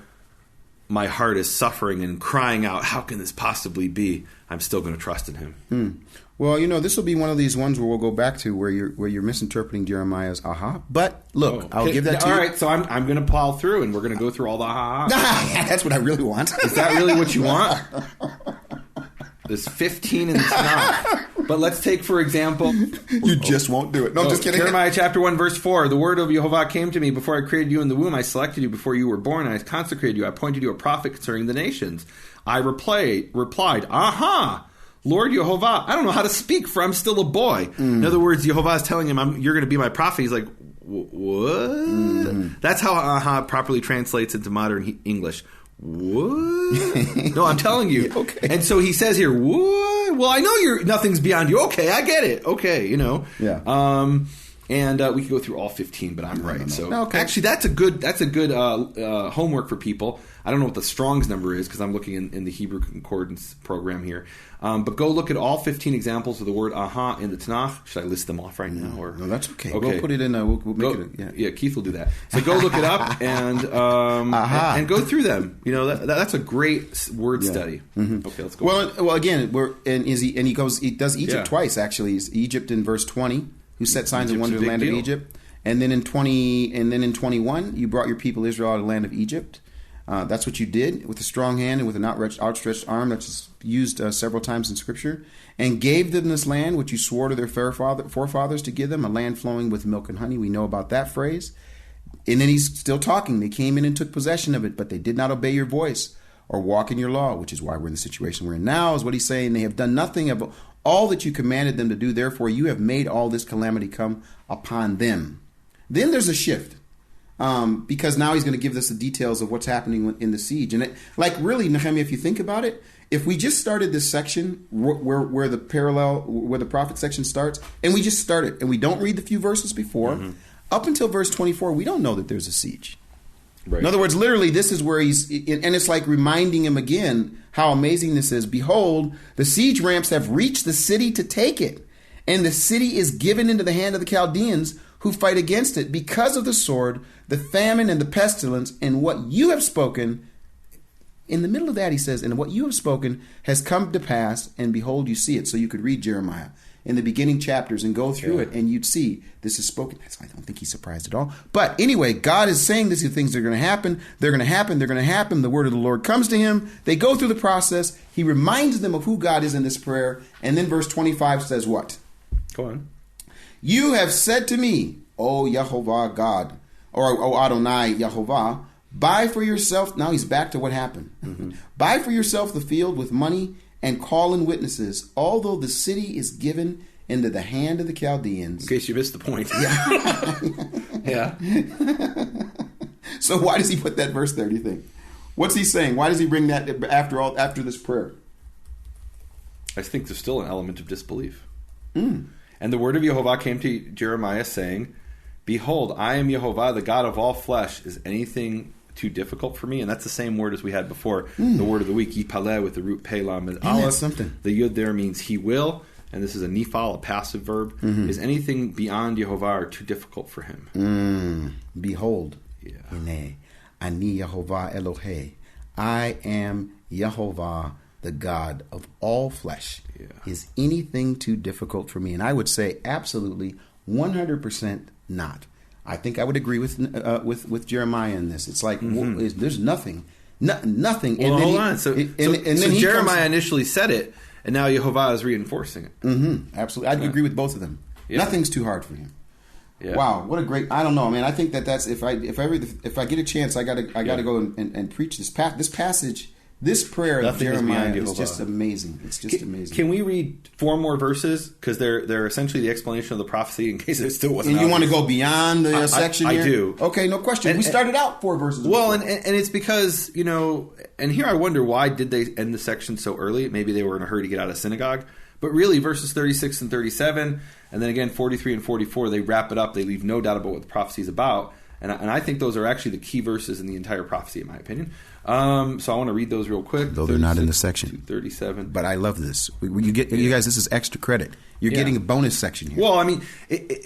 my heart is suffering and crying out, how can this possibly be? I'm still going to trust in him. Hmm. Well, this will be one of these ones where we'll go back to where you're misinterpreting Jeremiah's aha. But look, I'll give that to you. All right, so I'm going to plow through, and we're going to go through all the aha. That's what I really want. Is that really what you want? There's 15 in the Tanakh. But let's take, for example... You just won't do it. No, I'm just kidding. Jeremiah chapter 1, verse 4. The word of Yehovah came to me before I created you in the womb. I selected you before you were born, and I consecrated you. I appointed you a prophet concerning the nations. I replied, aha! Lord Yehovah, I don't know how to speak, for I'm still a boy. Mm. In other words, Yehovah is telling him, you're going to be my prophet. He's like, What? That's how aha properly translates into modern English. What? No, I'm telling you. Okay. And so he says here, what? Well, I know nothing's beyond you. Okay, I get it. Okay, Yeah. And we could go through all 15, but I'm right. No. So Okay. actually, that's a good homework for people. I don't know what the Strong's number is because I'm looking in the Hebrew Concordance program here. But go look at all 15 examples of the word aha in the Tanakh. Should I list them off right now? Or No, that's okay. Okay. We'll put it in. We'll make it. Yeah, Keith will do that. So go look it up and go through them. That's a great word study. Mm-hmm. Okay, let's go. Well, again, he does Egypt twice. Actually, he's Egypt in verse 20, who set signs and wonders in the land of Egypt, and then in 21, you brought your people Israel out of the land of Egypt. That's what you did with a strong hand and with an outstretched arm. That's used several times in Scripture. And gave them this land, which you swore to their forefathers to give them, a land flowing with milk and honey. We know about that phrase. And then he's still talking. They came in and took possession of it, but they did not obey your voice or walk in your law, which is why we're in the situation we're in now, is what he's saying. They have done nothing of all that you commanded them to do. Therefore, you have made all this calamity come upon them. Then there's a shift. Because now he's going to give us the details of what's happening in the siege. And really, Nehemia, if you think about it, if we just started this section where the prophet section starts, and we just start it, and we don't read the few verses before, up until verse 24, we don't know that there's a siege. Right. In other words, literally, this is where and it's like reminding him again how amazing this is. Behold, the siege ramps have reached the city to take it, and the city is given into the hand of the Chaldeans, who fight against it because of the sword, the famine, and the pestilence, and what you have spoken. In the middle of that, he says, and what you have spoken has come to pass, and behold, you see it. So you could read Jeremiah in the beginning chapters and go through it, and you'd see this is spoken. I don't think he's surprised at all. But anyway, God is saying these things are going to happen. They're going to happen. They're going to happen. The word of the Lord comes to him. They go through the process. He reminds them of who God is in this prayer. And then verse 25 says what? Go on. You have said to me, O Yehovah God, or O Adonai Yehovah, buy for yourself. Now he's back to what happened. Buy for yourself the field with money and call in witnesses, although the city is given into the hand of the Chaldeans. In case you missed the point. Yeah. So why does he put that verse there, do you think? What's he saying? Why does he bring that after this prayer? I think there's still an element of disbelief. And the word of Yehovah came to Jeremiah saying, behold, I am Yehovah, the God of all flesh. Is anything too difficult for me? And that's the same word as we had before. The word of the week, Yipaleh, with the root Peh, Lam, and Aleph. Something. The Yud there means he will, and this is a nifal, a passive verb. Is anything beyond Yehovah or too difficult for him? Behold, Hine, Ani Yehovah Elohei. I am Yehovah, the God of all flesh. Is anything too difficult for me? And I would say absolutely 100% not. I think I would agree with Jeremiah in this. It's like there's nothing. Nothing. Well, and hold on. So Jeremiah initially said it, and now Yehovah is reinforcing it. Absolutely. I'd agree with both of them. Nothing's too hard for him. Yeah. Wow, what a great! I don't know, man. I think that's if I get a chance, I gotta go and preach this passage. This prayer of Jeremiah is just amazing. It's just amazing. Can we read 4 more verses? Because they're essentially the explanation of the prophecy in case it still wasn't. And you want to go beyond the section here? I do. Okay, no question. We started out 4 verses. Well, and it's because, and here I wonder why did they end the section so early? Maybe they were in a hurry to get out of synagogue. But really, verses 36 and 37, and then again 43 and 44, they wrap it up. They leave no doubt about what the prophecy is about. And I think those are actually the key verses in the entire prophecy, in my opinion. So I want to read those real quick. Though they're not in the section. 37. But I love this. You guys, this is extra credit. You're getting a bonus section here. Well, I mean,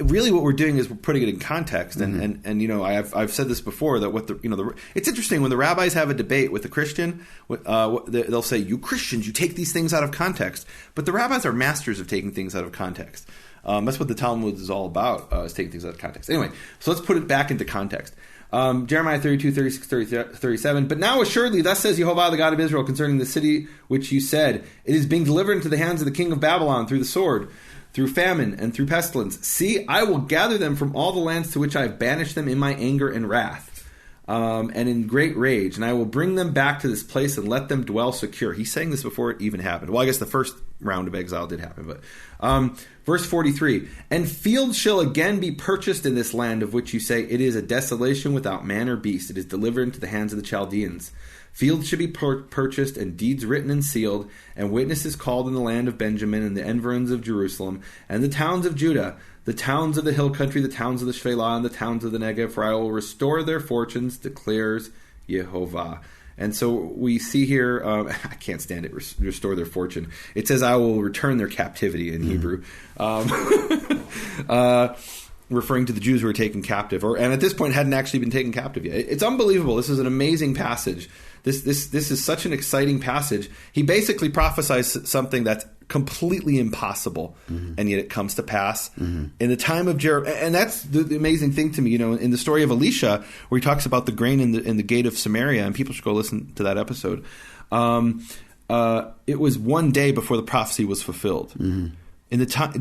really what we're doing is we're putting it in context. And I've said this before, that it's interesting when the rabbis have a debate with a Christian, they'll say, you Christians, you take these things out of context. But the rabbis are masters of taking things out of context. That's what the Talmud is all about, is taking things out of context. Anyway, so let's put it back into context. Jeremiah 32, 36, 37. But now assuredly, thus says Yehovah, the God of Israel, concerning the city which you said, it is being delivered into the hands of the king of Babylon through the sword, through famine, and through pestilence. See, I will gather them from all the lands to which I have banished them in my anger and wrath, and in great rage, and I will bring them back to this place and let them dwell secure. He's saying this before it even happened. Well, I guess the first round of exile did happen. But verse 43, and fields shall again be purchased in this land of which you say, it is a desolation without man or beast. It is delivered into the hands of the Chaldeans. Fields should be purchased, and deeds written and sealed, and witnesses called in the land of Benjamin, and the environs of Jerusalem, and the towns of Judah, the towns of the hill country, the towns of the Shephelah, and the towns of the Negev, for I will restore their fortunes, declares Yehovah. And so we see here, I can't stand it, restore their fortune. It says, I will return their captivity in Hebrew. Referring to the Jews who were taken captive, and at this point hadn't actually been taken captive yet. It's unbelievable. This is an amazing passage. This is such an exciting passage. He basically prophesies something that's completely impossible, and yet it comes to pass in the time of Jeremiah. And that's the amazing thing to me. In the story of Elisha, where he talks about the grain in the gate of Samaria, and people should go listen to that episode. It was one day before the prophecy was fulfilled. In the time,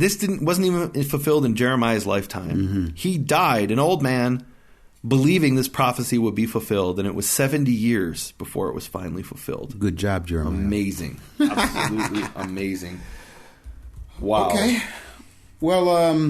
wasn't even fulfilled in Jeremiah's lifetime. He died, an old man, believing this prophecy would be fulfilled, and it was 70 years before it was finally fulfilled. Good job, Jeremiah. Amazing. Absolutely amazing. Wow. Okay. Well,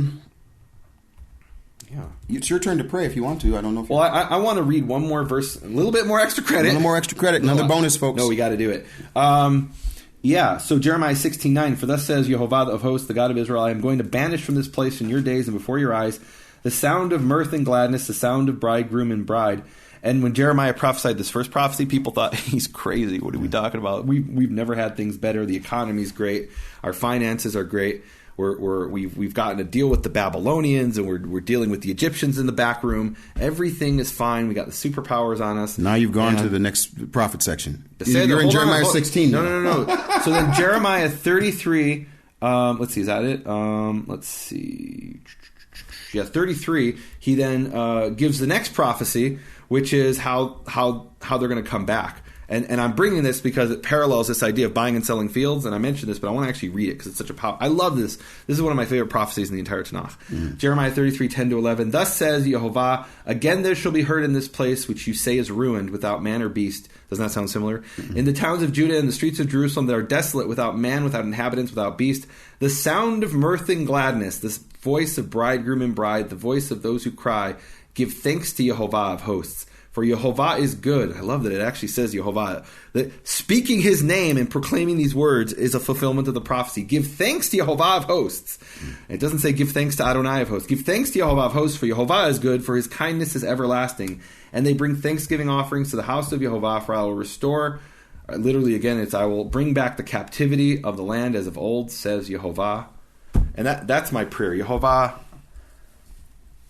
yeah. It's your turn to pray if you want to. I don't know if Well, I want to read one more verse, a little bit more extra credit. A little more extra credit. Another bonus, folks. No, we got to do it. So Jeremiah 16:9, for thus says Yehovah of hosts, the God of Israel, I am going to banish from this place in your days and before your eyes the sound of mirth and gladness, the sound of bridegroom and bride. And when Jeremiah prophesied this first prophecy, people thought, he's crazy. What are we talking about? We've never had things better. The economy's great. Our finances are great. We've gotten a deal with the Babylonians, and we're dealing with the Egyptians in the back room. Everything is fine. We got the superpowers on us. Now you've gone to the next prophet section. You're in Jeremiah 16. No. So then Jeremiah 33. Let's see. Is that it? Let's see. Yeah, 33. He then gives the next prophecy, which is how they're going to come back. And I'm bringing this because it parallels this idea of buying and selling fields. And I mentioned this, but I want to actually read it because it's such a power. I love this. This is one of my favorite prophecies in the entire Tanakh. Jeremiah 33:10-11. Thus says Yehovah, again there shall be heard in this place which you say is ruined without man or beast. Doesn't that sound similar? In the towns of Judah and the streets of Jerusalem that are desolate, without man, without inhabitants, without beast, the sound of mirth and gladness, this voice of bridegroom and bride, the voice of those who cry, give thanks to Yehovah of hosts. For Yehovah is good. I love that it actually says Yehovah. That speaking his name and proclaiming these words is a fulfillment of the prophecy. Give thanks to Yehovah of hosts. It doesn't say give thanks to Adonai of hosts. Give thanks to Yehovah of hosts, for Yehovah is good, for his kindness is everlasting. And they bring thanksgiving offerings to the house of Yehovah, for I will restore. Literally, again, it's I will bring back the captivity of the land as of old, says Yehovah. And that's my prayer. Yehovah,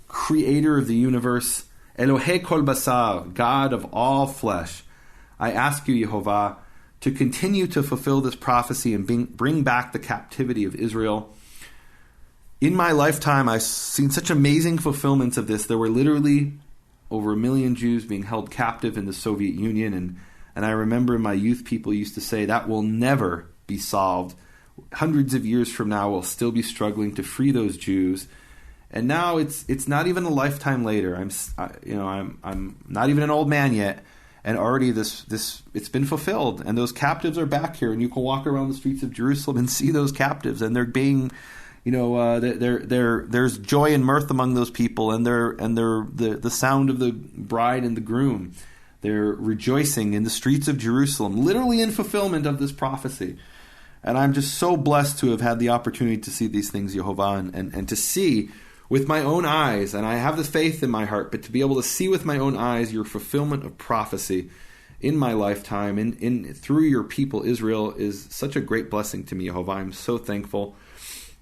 creator of the universe, Elohei kol basar, God of all flesh, I ask you, Yehovah, to continue to fulfill this prophecy and bring back the captivity of Israel. In my lifetime, I've seen such amazing fulfillments of this. There were literally over 1 million Jews being held captive in the Soviet Union, and I remember my youth people used to say that will never be solved. Hundreds of years from now, we'll still be struggling to free those Jews. And now it's not even a lifetime later. I'm not even an old man yet, and already this it's been fulfilled, and those captives are back here, and you can walk around the streets of Jerusalem and see those captives, and they're being, there's joy and mirth among those people, and they're the sound of the bride and the groom. They're rejoicing in the streets of Jerusalem, literally in fulfillment of this prophecy. And I'm just so blessed to have had the opportunity to see these things, Yehovah, and to see with my own eyes, and I have the faith in my heart, but to be able to see with my own eyes your fulfillment of prophecy in my lifetime, in through your people Israel, is such a great blessing to me, Yehovah. I'm so thankful.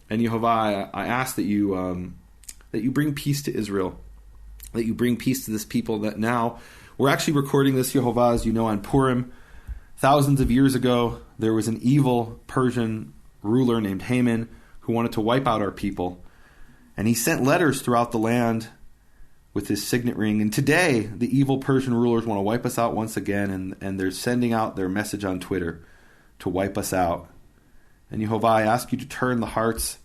And Yehovah, I ask that you bring peace to Israel, that you bring peace to this people. That now we're actually recording this, Yehovah, as you know, on Purim. Thousands of years ago, there was an evil Persian ruler named Haman who wanted to wipe out our people. And he sent letters throughout the land with his signet ring. And today, the evil Persian rulers want to wipe us out once again. And they're sending out their message on Twitter to wipe us out. And Yehovah, I ask you to turn the hearts.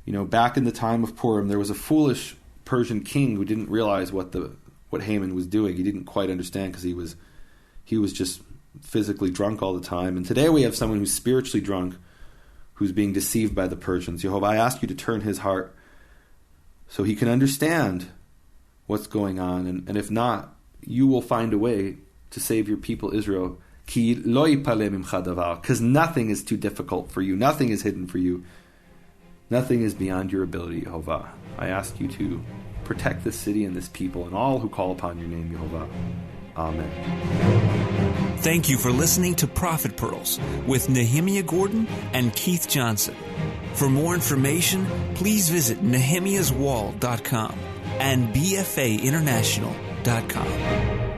Back in the time of Purim, there was a foolish Persian king who didn't realize what Haman was doing. He didn't quite understand because he was just physically drunk all the time. And today we have someone who's spiritually drunk, who's being deceived by the Persians. Jehovah, I ask you to turn his heart so he can understand what's going on. And if not, you will find a way to save your people Israel. Because nothing is too difficult for you. Nothing is hidden for you. Nothing is beyond your ability, Jehovah. I ask you to protect this city and this people and all who call upon your name, Jehovah. Amen. Thank you for listening to Prophet Pearls with Nehemia Gordon and Keith Johnson. For more information, please visit nehemiaswall.com and bfainternational.com.